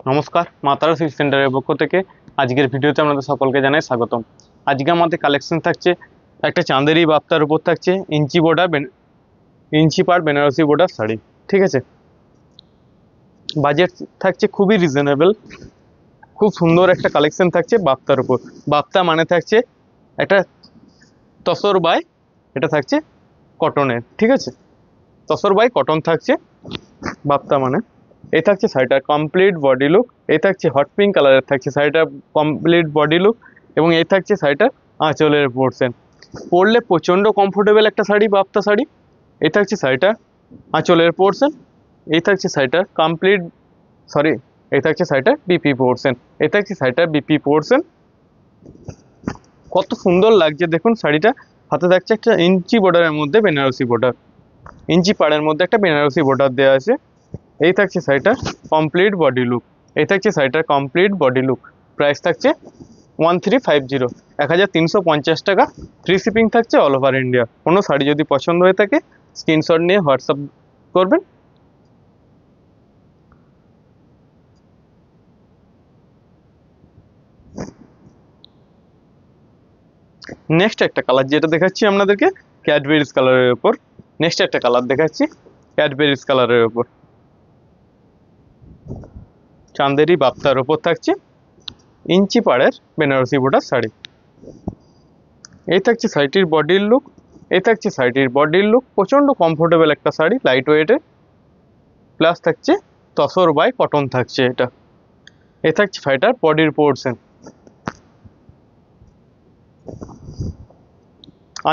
নমস্কার, মা তারা সিল্ক সেন্টারের পক্ষ থেকে আজকের ভিডিওতে আপনাদের সকলকে জানাই স্বাগতম। আজকে আমাদের কালেকশন থাকছে একটা চাঁদেরি বাপ্তার উপর থাকছে ইঞ্চি পাড় বেনারসি বর্ডার শাড়ি। ঠিক আছে, বাজেট থাকছে খুবই রিজনেবল, খুব সুন্দর একটা কালেকশন থাকছে বাপ্তার উপর। বাপ্তা মানে থাকছে একটা তসর বাই, এটা থাকছে কটনের। ঠিক আছে, তসর বাই কটন থাকছে বাপ্তা মানে। এই থাকছে শাড়িটার কমপ্লিট বডি লুক। এই থাকছে হট পিঙ্ক কালারের থাকছে শাড়িটার কমপ্লিট বডি লুক, এবং এই থাকছে শাড়িটার আঁচলের পোর্শন। পরলে প্রচণ্ড কমফোর্টেবল একটা শাড়ি, বাপ্তা শাড়ি। এই থাকছে শাড়িটার আঁচলের পোর্শন। এই থাকছে শাড়িটার কমপ্লিট, সরি, এই থাকছে শাড়িটার বিপি পোর্শন। এই থাকছে শাড়িটার বিপি পোর্শন। কত সুন্দর লাগছে দেখুন শাড়িটা। হাতে থাকছে একটা ইঞ্চি বর্ডারের মধ্যে বেনারসি বর্ডার, ইঞ্চি পাড়ের মধ্যে একটা বেনারসি বর্ডার দেওয়া আছে। এই থাকছে শাড়িটার কমপ্লিট বডি লুক। এই থাকছে শাড়িটার কমপ্লিট বডি লুক। প্রাইস থাকছে 1350, 1350 টাকা। ফ্রি শিপিং থাকছে অল ওভার ইন্ডিয়া। কোনো শাড়ি যদি পছন্দ হয়ে থাকে স্ক্রিনশট নিয়ে হোয়াটসঅ্যাপ করবেন। নেক্সট একটা কালার যেটা দেখাচ্ছি আপনাদেরকে ক্যাডবেরিজ কালারের উপর। নেক্সট একটা কালার দেখাচ্ছি ক্যাডবেরিজ কালারের উপর, চাঁদেরি বাপ্তার উপর থাকছে ইঞ্চি পাড়ের বেনারসি বর্ডার শাড়ি। এই থাকছে শাড়িটির বডির লুক। এই থাকছে শাড়িটির বডির লুক। প্রচণ্ড কমফোর্টেবল একটা শাড়ি, লাইট ওয়েটের, প্লাস থাকছে তসর বাই কটন থাকছে এটা। এই থাকছে শাড়িটার বডির পোর্শন।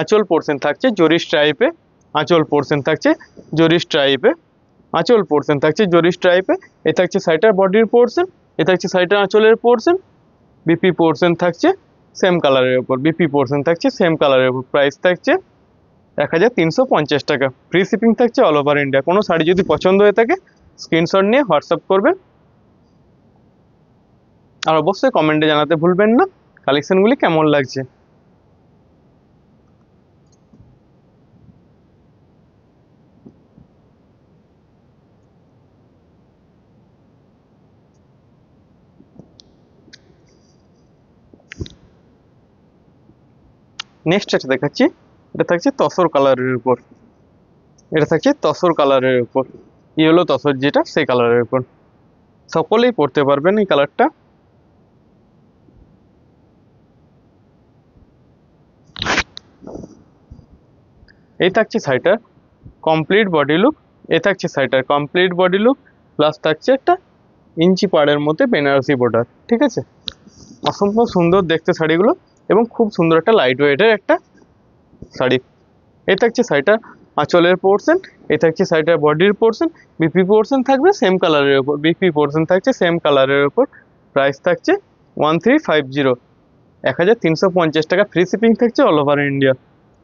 আঁচল পোর্শন থাকছে জরি স্ট্রাইপে। আঁচল পোর্শন থাকছে জরি স্ট্রাইপে। আঁচল পোর্শন থাকছে জরি স্ট্রাইপে। এ থাকছে শাড়িটার বডির পোর্শন। এ থাকছে শাড়িটার আঁচলের পোর্শন। বিপি পোর্শন থাকছে সেম কালারের উপর। বিপি পোর্শন থাকছে সেম কালারের উপর। প্রাইস থাকছে 1350 টাকা। ফ্রি শিপিং থাকছে অল ওভার ইন্ডিয়া। কোনো শাড়ি যদি পছন্দ হয়ে থাকে স্ক্রিনশট নিয়ে হোয়াটসঅ্যাপ করবেন, আর অবশ্যই কমেন্টে জানাতে ভুলবেন না কালেকশনগুলি কেমন লাগছে। নেক্সট একটা দেখাচ্ছি, এটা থাকছে তসর কালারের উপর। এটা থাকছে তসর কালারের উপর, ইয়েলো তসর যেটা সেই কালারের উপর। সকলেই পরতে পারবেন এই কালারটা। এই থাকছে শাড়িটার কমপ্লিট বডি লুক। এ থাকছে শাড়িটার কমপ্লিট বডি লুক, প্লাস থাকছে একটা ইঞ্চি পাড়ের মধ্যে বেনারসি বর্ডার। ঠিক আছে, অসম্ভব সুন্দর দেখতে শাড়িগুলো, এবং খুব সুন্দর একটা লাইট ওয়েটের একটা শাড়ি। এই থাকছে শাড়িটার আঁচলের পোর্শন। এই থাকছে শাড়িটার বডির পোর্শন। বিপি পোর্শন থাকবে সেম কালারের উপর। বিপি পোর্শন থাকছে সেম কালারের উপর। প্রাইস থাকছে 1350, 1350 টাকা। ফ্রি শিপিং থাকছে অল ওভার ইন্ডিয়া।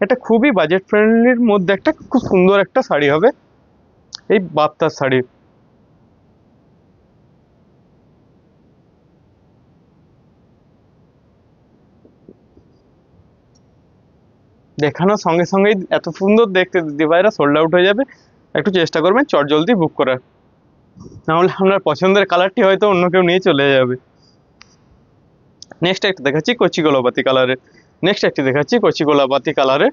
এটা খুবই বাজেট ফ্রেন্ডলির মধ্যে একটা খুব সুন্দর একটা শাড়ি হবে এই বাপ্তার শাড়ি। দেখানোর সঙ্গে সঙ্গেই এত সুন্দর দেখতে দিদিভাইরা সোল্ড আউট হয়ে যাবে। একটু চেষ্টা করবেন চট জলদি বুক করার, নাহলে আপনার পছন্দের কালারটি হয়তো অন্য কেউ নিয়ে চলে যাবে। নেক্সট একটা দেখাচ্ছি কচি গোলাপাতি কালারের। নেক্সট একটি দেখাচ্ছি কচি গোলাপাতি কালারের।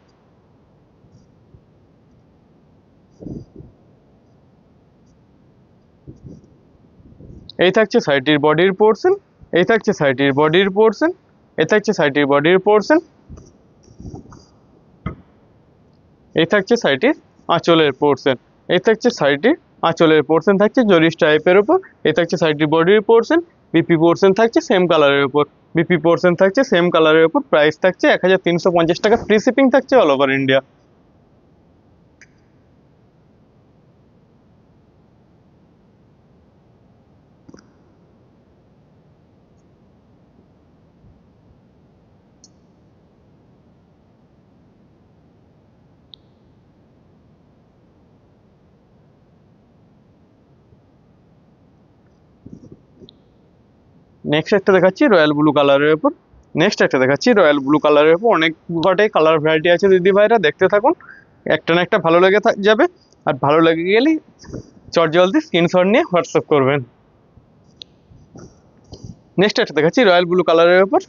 এই থাকছে শাড়িটির বডির পোর্শন। এই থাকছে শাড়িটির বডির পোর্শন। এই থাকছে শাড়িটির বডির পোর্শন। এই থাকছে শাড়িটির আঁচলের পোর্শন। এই থাকছে শাড়িটির আঁচলের পোর্শন থাকছে জরি টাইপের উপর। এই থাকছে শাড়িটির বডির পোর্শন। বিপি পোর্শন থাকছে সেম কালারের উপর। বিপি পোর্শন থাকছে সেম কালারের উপর। প্রাইস থাকছে 1350 টাকা। ফ্রি শিপিং থাকছে অল ওভার ইন্ডিয়া। নেক্সট একটা দেখাচ্ছি রয়্যাল ব্লু কালারের উপর। নেক্সট একটা দেখাচ্ছি রয়্যাল ব্লু কালারের উপর। অনেক কটাই কালার ভ্যারাইটি আছে দিদি ভাইরা, দেখতে থাকুন। একটা না একটা ভালো লেগে যাবে, আর ভালো লেগে গেলেই চট জলদি স্ক্রিনশট নিয়ে হোয়াটসঅ্যাপ করবেন। নেক্সট একটা দেখাচ্ছি রয়্যাল ব্লু কালারের উপর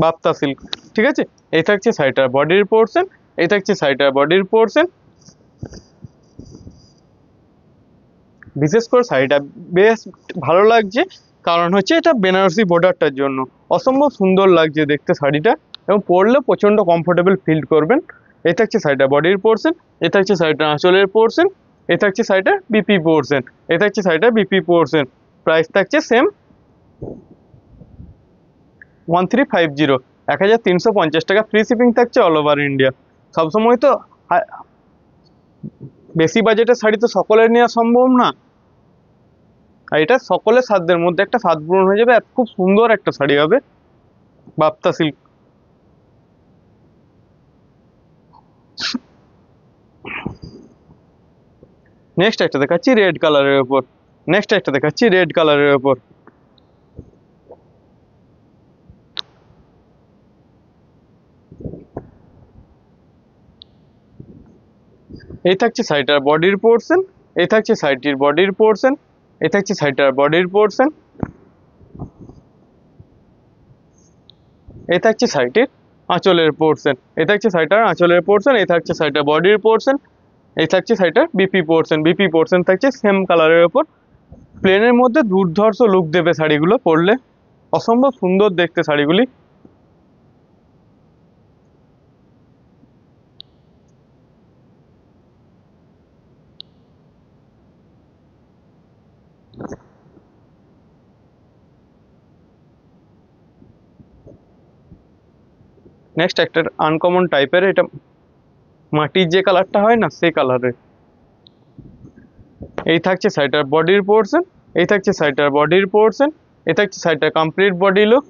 বাপ্তা সিল্ক, ঠিক আছে। এই থাকছে শাড়িটার বডির পোর্শন, এই থাকছে শাড়িটার বডির পোর্শন। বিশেষ করে শাড়িটা বেশ ভালো লাগছে, কারণ হচ্ছে এটা বেনারসি বর্ডারটার জন্য অসম্ভব সুন্দর লাগছে দেখতে শাড়িটা, এবং পরলে প্রচণ্ড কমফোর্টেবল ফিল করবেন। এই থাকছে শাড়িটা বডির পোর্শন, এই থাকছে শাড়িটা আঁচলের পোর্শন, এই থাকছে শাড়িটা বিপি পোর্শন, এই থাকছে শাড়িটা বিপি পোর্শন। প্রাইস থাকছে সেম 1350, 1350 টাকা। ফ্রি শিপিং থাকছে অল ওভার ইন্ডিয়া। সবসময় তো বেশি বাজেটের শাড়ি তো সকলের নেওয়া সম্ভব না, আর এটা সকলের সাধ্যের মধ্যে একটা স্বাদ পূরণ হয়ে যাবে। খুব সুন্দর একটা শাড়ি হবে বাপ্তা সিল্ক। নেক্সট একটা দেখাচ্ছি রেড কালারের উপর, নেক্সট একটা দেখাচ্ছি রেড কালারের উপর। এই থাকছে শাড়িটার বডির পোর্শন, এই থাকছে শাড়িটির বডির পোর্শন, এই থাকছে শাড়িটার বডির পোর্শন, এই থাকছে শাড়িটির আঁচলের পোর্শন, এই থাকছে শাড়িটার আঁচলের পোর্শন, এই থাকছে শাড়িটার বডির পোর্শন, এই থাকছে শাড়িটার বিপি পোর্শন। বিপি পোর্শন থাকছে সেম কালারের উপর। প্লেনের মধ্যে দুর্ধর্ষ লুক দেবে শাড়িগুলো পরলে, অসম্ভব সুন্দর দেখতে শাড়িগুলি। নেক্সট একটা আনকমন টাইপের, এটা মাটির যে কালারটা হয় না সেই কালারের। এই থাকছে শাড়িটার বডির পোর্শন, এই থাকছে শাড়িটার বডির পোর্শন, এই থাকছে শাড়িটার কমপ্লিট বডি লুক,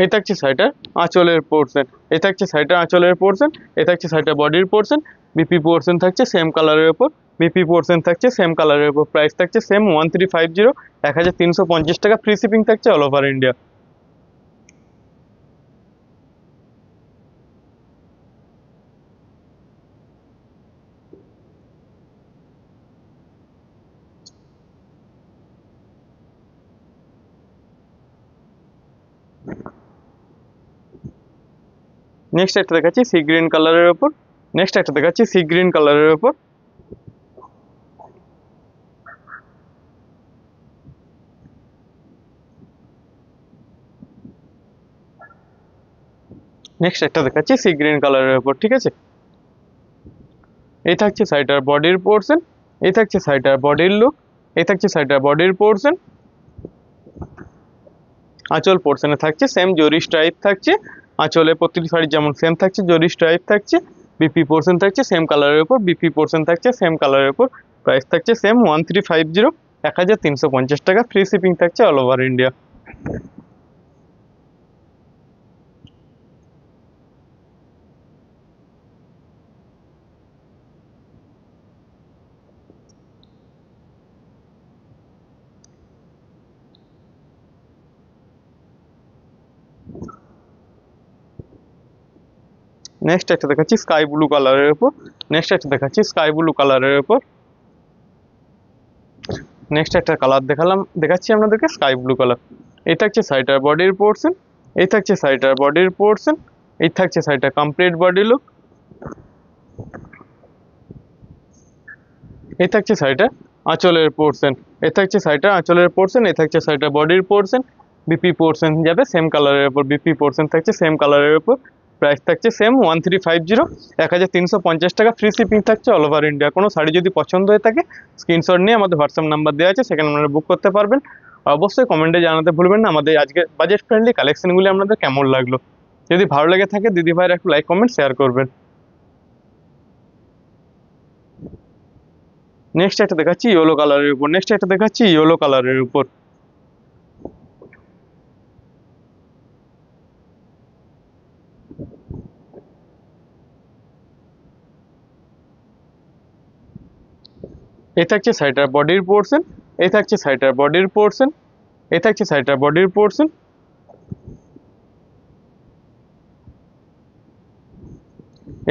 এই থাকছে শাড়িটার আঁচলের পোর্শন, এই থাকছে শাড়িটার আঁচলের পোর্শন, এই থাকছে শাড়িটার বডির পোর্শন। বিপি পোর্শন থাকছে সেম কালারের উপর, বিপি পোর্শন থাকছে সেম কালারের উপর। প্রাইস থাকছে সেম 1350, 1350 টাকা। ফ্রি শিপিং থাকছে অল ওভার ইন্ডিয়া। নেক্সট একটা দেখাচ্ছি সি গ্রিন কালারের উপর, নেক্সট একটা দেখাচ্ছি সি গ্রিন কালারের উপর। নেক্সট একটা দেখাচ্ছি সি গ্রিন কালারের উপর, ঠিক আছে। এই থাকছে শাড়িটার বডির পোর্শন, এই থাকছে শাড়িটার বডির লুক, এই থাকছে শাড়িটার বডির পোর্শন। আঁচল পোর্শনে থাকছে সেম জরি স্ট্রাইপ থাকছে, আঁচলে প্রতিটি শাড়ি যেমন সেম থাকছে জরি স্ট্রাইপ থাকছে। বিপি পোর্শন থাকছে সেম কালারের উপর, বিপি পোর্শন থাকছে সেম কালারের উপর। প্রাইস থাকছে সেম 1350, 1350 টাকা। ফ্রি শিপিং থাকছে অল ওভার ইন্ডিয়া। নেক্সট একটা দেখাচ্ছি স্কাই ব্লু কালারের উপর, নেক্সট একটা দেখাচ্ছি স্কাই ব্লু কালারের উপর। নেক্সট একটা কালার দেখাচ্ছি আপনাদেরকে স্কাই ব্লু কালার। এই থাকছে শাড়িটার বডির পোর্শন, এই থাকছে শাড়িটার বডির পোর্শন, এই থাকছে শাড়িটার কমপ্লিট বডি লুক, এই থাকছে শাড়িটার আঁচলের পোর্শন, এই থাকছে শাড়িটার আঁচলের পোর্শন, এই থাকছে শাড়িটার বডির পোর্শন। বিপি পোর্শন যাবে সেম কালারের উপর, বিপি পোর্শন থাকছে সেম কালারের উপর। প্রাইস থাকছে সেম 1350, 1350 টাকা। ফ্রি শিপিং থাকছে অল ওভার ইন্ডিয়া। কোনো শাড়ি যদি পছন্দ হয়ে থাকে স্ক্রিনশট নিয়ে আমাদের হোয়াটসঅ্যাপ নাম্বার দেওয়া আছে, সেখানে আপনারা বুক করতে পারবেন। আর অবশ্যই কমেন্টে জানাতে ভুলবেন না আমাদের আজকে বাজেট ফ্রেন্ডলি কালেকশনগুলি আপনাদের কেমন লাগলো। যদি ভালো লেগে থাকে দিদি ভাইয়ের একটু লাইক কমেন্ট শেয়ার করবেন। নেক্সট একটা দেখাচ্ছি ইয়েলো কালারের উপর, নেক্সট একটা দেখাচ্ছি ইয়েলো কালারের উপর। এই থাকছে শাড়িটার বডির পোর্শন, এই থাকছে শাড়িটার বডির পোর্শন, এই থাকছে শাড়িটার বডির পোর্শন,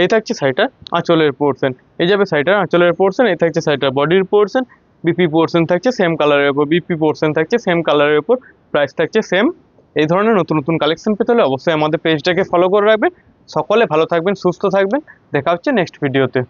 এই থাকছে শাড়িটার আঁচলের পোর্শন। এই যাবে শাড়িটার আঁচলের পোর্শন, এই থাকছে শাড়িটার বডির পোর্শন, বিপি পোর্শন থাকছে সেম কালারের উপর, বিপি পোর্শন থাকছে সেম কালারের উপর, প্রাইস থাকছে সেম। এই ধরনের নতুন নতুন কালেকশন পেতে হলে অবশ্যই আমাদের পেজটাকে ফলো করে রাখবেন। সকলে ভালো থাকবেন, সুস্থ থাকবেন, দেখা হচ্ছে নেক্সট ভিডিওতে।